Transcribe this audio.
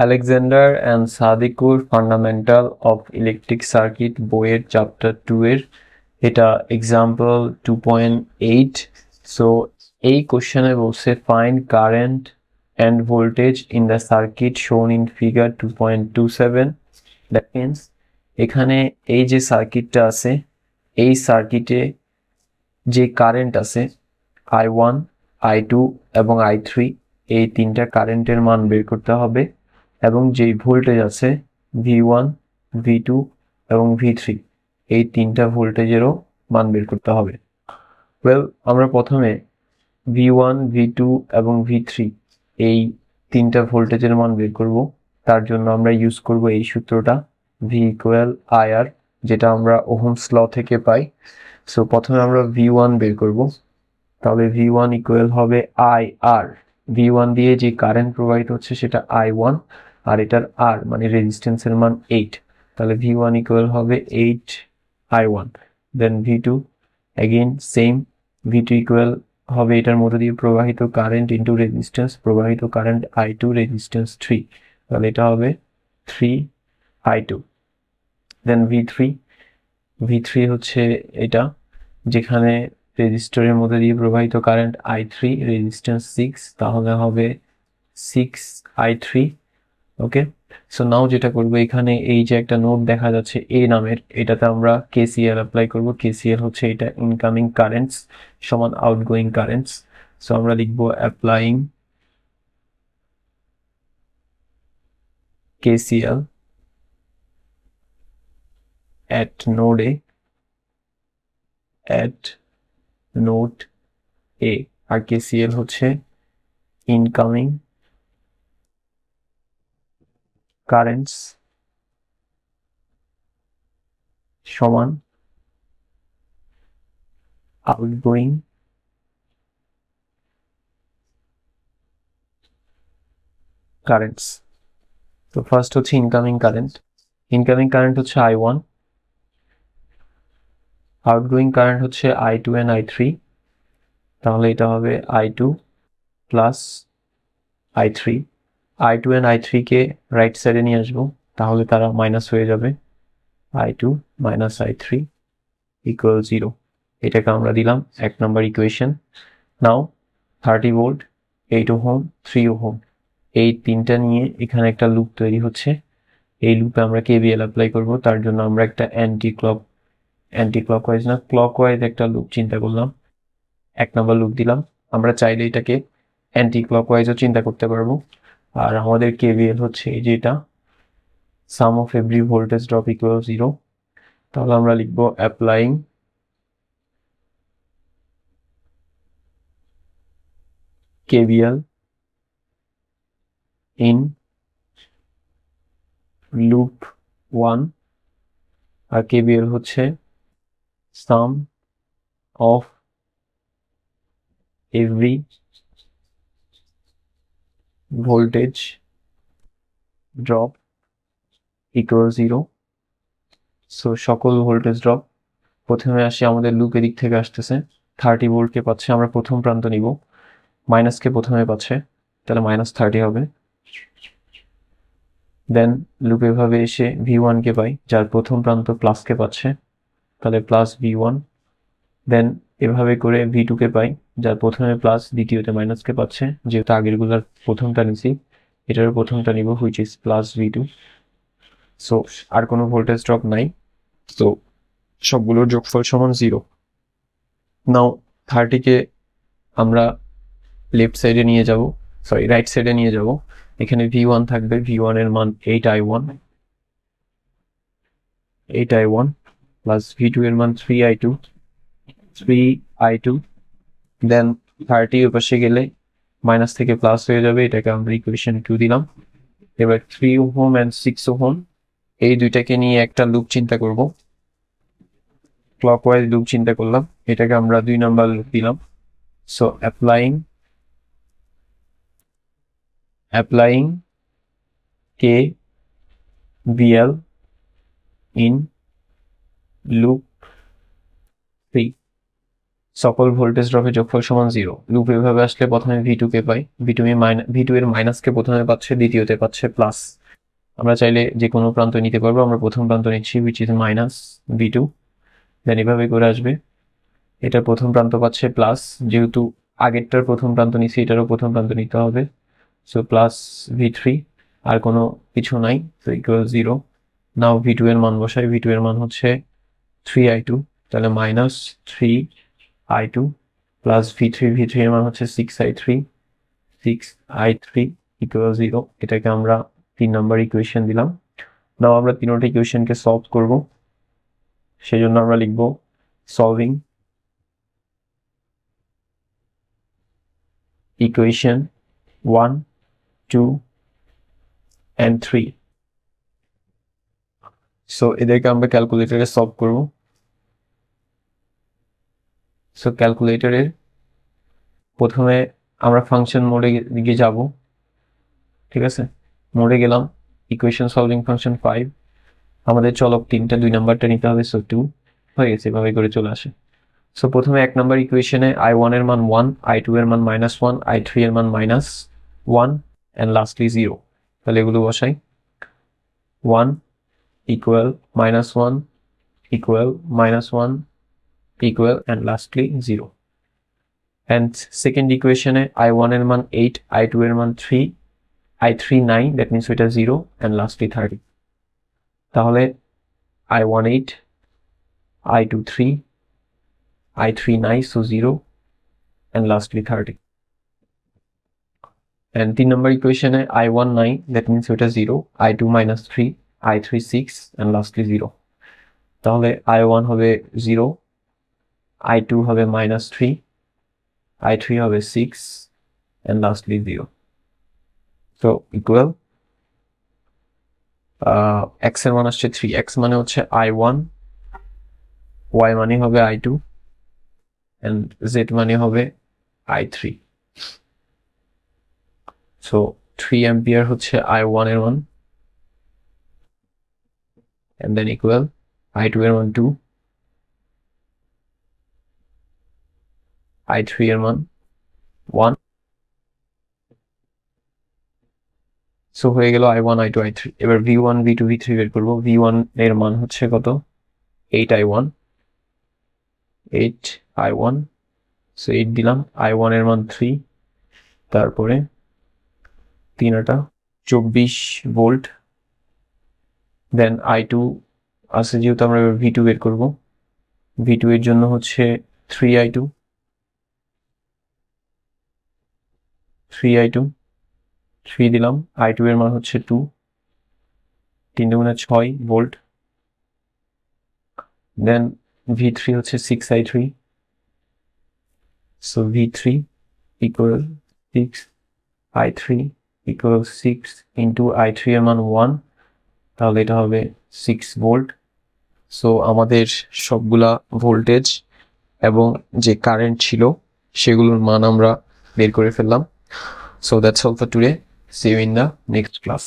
Alexander and Sadiqur fundamental of electric circuit বইয়ের chapter 2 এর এটা এক্সাম্পল 2.8। সো এই কোশ্চেনে বলছে find current and voltage in the circuit শোন ইন ফিগার 2.27। দ্যাট মিনস এখানে এই যে সার্কিটটা আছে, এই সার্কিটে যে কারেন্ট আছে I1, I2 এবং I3, এই তিনটা কারেন্টের মান বের করতে হবে এবং যেই ভোল্টেজ আছে V1, V2 এবং V3, এই তিনটা ভোল্টেজেরও মান বের করতে হবে। ওয়েল, আমরা প্রথমে V1, V2 এবং V3 এই তিনটা ভোল্টেজের মান বের করব। তার জন্য আমরা ইউজ করব এই সূত্রটা V ইকুয়াল IR, যেটা আমরা ওহমস ল থেকে পাই। সো প্রথমে আমরা V1 বের করব, তাহলে V1 ইকুয়াল হবে IR। V1 দিয়ে যে কারেন্ট প্রবাহিত হচ্ছে সেটা I1, আর এটার R মানে রেজিস্ট্যান্সের মান 8, তাহলে V1 ইকুয়াল হবে 8I1। দেন V2 again same, V2 equal হবে এটার মধ্যে দিয়ে প্রবাহিত কারেন্ট ইন্টু রেজিস্ট্যান্স, প্রবাহিত কারেন্ট I2 রেজিস্ট্যান্স 3, তাহলে এটা হবে 3I2। দেন V3 হচ্ছে এটা, যেখানে রেজিস্টরের মধ্যে দিয়ে প্রবাহিত কারেন্ট I3 রেজিস্ট্যান্স 6, তাহলে হবে 6I3। ওকে, সো নাও যেটা করবো, এখানে এই যে একটা নোড দেখা যাচ্ছে A নামের, এটাতে আমরা KCL অ্যাপ্লাই করব। KCL হচ্ছে এটা ইনকামিং কারেন্টস সমান আউটগোয়িং কারেন্টস। সো আমরা লিখবো applying KCL at node A, at node A, আর KCL হচ্ছে ইনকামিং কারেন্টস সমান আউটগোয়িং কারেন্টস। তো ফার্স্ট হচ্ছে ইনকামিং কারেন্ট হচ্ছে I1, আউটগোয়িং কারেন্ট হচ্ছে I2 and I3, তাহলে এটা হবে I2 plus I3। I2 and I3 K right সাইডে নিয়ে আসবো, তাহলে তারা মাইনাস হয়ে যাবে, I2 মাইনাস I3 ইকুয়াল 0। এটাকে আমরা দিলাম 1 নম্বর ইকুয়েশন। নাও 30 ভোল্ট, 8 ওহম, 3 ওহম, এই তিনটা নিয়ে এখানে একটা লুপ তৈরি হচ্ছে। এই লুপে আমরা KVL অ্যাপ্লাই করব। তার জন্য আমরা একটা অ্যান্টি ক্লকওয়াইজ না ক্লকওয়াইজ একটা লুপ চিন্তা করলাম, 1 নম্বর লুপ দিলাম। আমরা চাইলে এটাকে অ্যান্টি ক্লকওয়াইজও চিন্তা করতে পারবো। আর আমাদের KVL হচ্ছে এই যে এটা, sum of every voltage drop equal 0, তাহলে আমরা লিখবো অ্যাপ্লাইং KVL in loop 1, আর KVL হচ্ছে sum of every voltage drop equal 0। So সকল ভোল্টেজ ড্রপ, প্রথমে আসি আমাদের লুপের দিক থেকে আসতেছে, 30 ভোল্টকে পাচ্ছে, আমরা প্রথম প্রান্ত নিব, মাইনাসকে প্রথমে পাচ্ছে, তাহলে -30 হবে। দেন লুপে ভাবে এসে V1 কে পাই, যার প্রথম প্রান্ত প্লাসকে পাচ্ছে, তাহলে প্লাস V1। দেন এভাবে করে V2 কে পাই, যার প্রথমে প্লাস দ্বিতীয়তে মাইনাসকে পাচ্ছে, যেহেতু আগেরগুলোর প্রথমটা নিছি, এটারও প্রথমটা নিব, which is plus V2। So আর কোনো ভোল্টেজ ড্রপ নাই, তো সবগুলোর যোগফল সমান 0। নাও 30 কে আমরা লেফট সাইডে নিয়ে যাব, সরি রাইট সাইডে নিয়ে যাব। এখানে V1 থাকবে, V1 এর মান 8I1 প্লাস V2 এর মান 3I2। দেন 30 ওই পাশে গেলে মাইনাস থেকে প্লাস হয়ে যাবে, এটাকে আমরা ইকুয়েশন 2 দিলাম। এবার 3 ওহম অ্যান্ড 6 ওহম, এই দুইটাকে নিয়ে একটা লুপ চিন্তা করব, ক্লকওয়াইজ লুপ চিন্তা করলাম, এটাকে আমরা 2 নাম্বার লুপ দিলাম। So applying KVL in loop 3। সকল ভোল্টেজ ড্রপের যোগফল সমান 0। লুপ এভাবে আসলে প্রথমে V2 কে পাই, V2 এর মাইনাসকে প্রথমে পাচ্ছে, দ্বিতীয়তে পাচ্ছে প্লাস। আমরা চাইলে যে কোনো প্রান্ত নিতে পারবো, আমরা প্রথম প্রান্ত নিচ্ছি which is মাইনাস V2, দেন এভাবে করে আসবে। এটার প্রথম প্রান্ত পাচ্ছে প্লাস, যেহেতু আগেরটার প্রথম প্রান্ত নিচ্ছি এটারও প্রথম প্রান্ত নিতে হবে, সো প্লাস V3, আর কোনো কিছু নাই, সো ইকুয়াল 0। নাও V2 এর মান বসাই, V2 এর মান হচ্ছে 3i2, তাহলে মাইনাস 3i2 প্লাস V3 এর মান হচ্ছে 6i3 ইকুয়াল 0। এটাকে আমরা 3 নম্বর ইকুয়েশন দিলাম। নাও আমরা তিনটা ইকুয়েশনকে সলভ করব, সেজন্য আমরা লিখব সলভিং ইকুয়েশন 1, 2 and 3। সো এদেরকে আমরা ক্যালকুলেটরে সলভ করব। সো ক্যালকুলেটরে প্রথমে আমরা ফাংশন মোডে দিকে যাব, ঠিক আছে, মোডে গেলাম, ইকুয়েশন সলভিং ফাংশন 5, আমাদের চলক 3টা, 2 নাম্বারটা নিতে হবে, সো 2 হয়ে গেছে, এভাবে করে চলে আসে। সো প্রথমে 1 নাম্বার ইকুয়েশনে i1 এর মান 1, i2 এর মান -1, i3 এর মান -1 and lastly 0। তাহলে এগুলো বসাই, 1 equal -1 equal -1 equal and lastly 0। and second equation i1 এর মান 8, i2 এর মান 3, i3 9, that means এটা 0 and lastly 30। তাহলে i1 8, i2 3, i3 9, so 0 and lastly 30। and 3 number equation i1 9, that means এটা 0, i2 -3, i3 6 and lastly 0। তাহলে i1 হবে 0, i2 হবে -3, i3 হবে 6 and lastly 0। so equal x এর মান আসছে 3, x মানে হচ্ছে i1, y মানে হবে i2 and z মানে হবে i3। so 3 ampere হচ্ছে i1 এর মান, and then equal i2 এর মান 2, i3 এর মান 1। সো হয়ে গেল i1 i2 i3। এবার v1 v2 v3 বের করব। v1 এর মান হচ্ছে কত, 8i1, সো 8 দিলাম, i1 এর মান 3, তারপরে 3 24 ভোল্ট, দেন i2 আছে, যেহেতু আমরা v2 বের করব, v2 এর জন্য হচ্ছে 3i2 3 দিলাম, i2 এর মান হচ্ছে 2, 3 গুণে 6 ভোল্ট, দেন v3 হচ্ছে 6i3, so v3 equal 6i3 equal 6 into i3 এর মান 1, তাহলে এটা হবে 6 ভোল্ট। সো আমাদের সবগুলা ভোল্টেজ এবং যে কারেন্ট ছিল সেগুলোর মান আমরা বের করে ফেললাম। So that's all for today. See you in the next class.